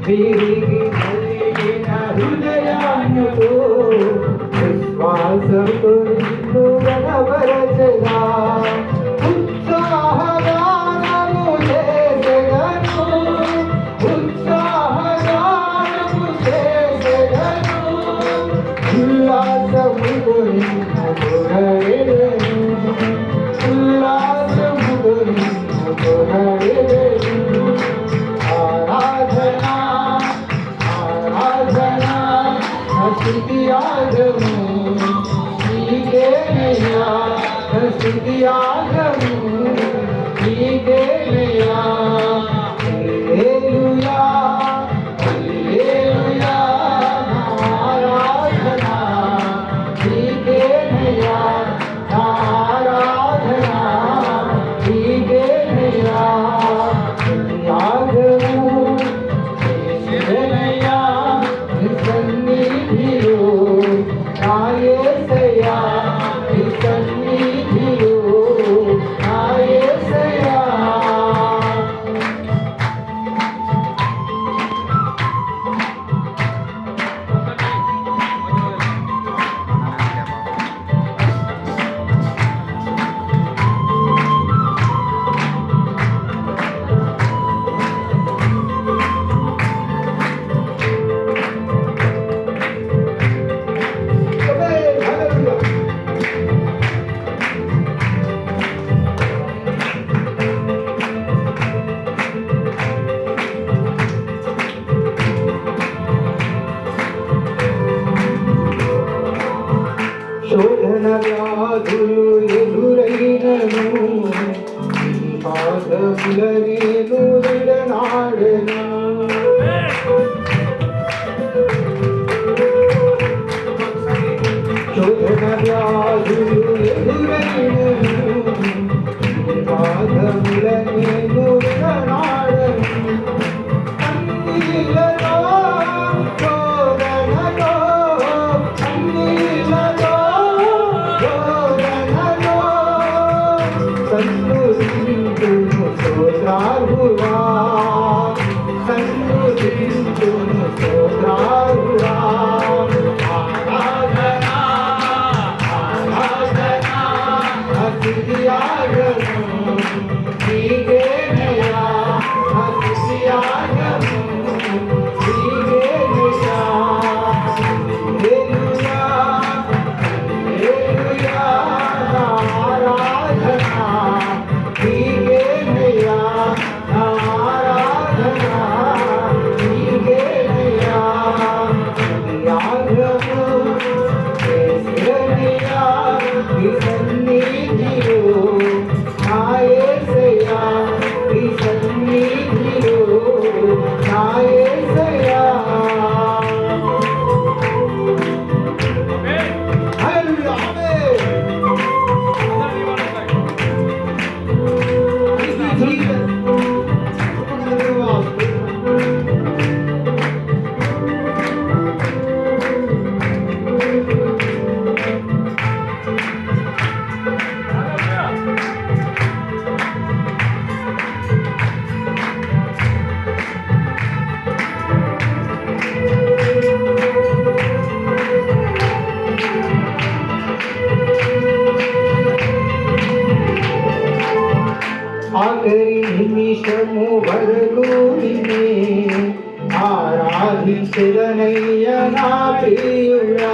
తిరిగి కలిగిన హృదయాన్యుతో విశ్వాసంతో నిన్ను కనబరచగా ఉత్సాహగానము చేసెదను ఉత్సాహగానము చేసెదను ఉల్లాసముతో నిన్ను కొరడెదను ఉల్లాసముతో నిన్ను కొరడెదను ఆరాధనా ఆరాధనా స్తుతియాగము నీకేనయ్యా స్తుతియాగము నీకేనయ్యా హల్లెలూయా హల్లెలూయా ఆరాధనా నీకేనయ్యా ఆరాధనా నీకేనయ్యా స్తుతియాగము నీకేనయ్యా నీ సన్నిధిలో నా యేసయ్యా నీ సన్నిధిలో నా యేసయ్యా శోధన వ్యాధులు ఎదురైనను నీ పాదముల నేను విడనాడెను శోధన వ్యాధులు ఎదురైనను నీ పాదముల నేను విడనాడెను కన్నీళ్లతో శోధనలో కన్నీళ్లతో సన్నుతింతును స్తోత్రార్హుడా సన్నుతింతును స్తోత్రార్హుడా ఆరాధనా ఆరాధనా స్తుతియాగము నీకేనయ్యా స్తుతియాగము నీకేనయ్యా హల్లెలూయా హల్లెలూయా ఆరాధనా నీకేనయ్యా ఆరాధనా నీకేనయ్యా స్తుతియాగము యేసయ్యా నీ సన్నిధిలో నా యేసయ్యా నీ సన్నిధిలో నా యేసయ్యా ఆఖరి నిమిషము వరకు నిన్నే ఆరాధించెదనయ్య నా ప్రియుడా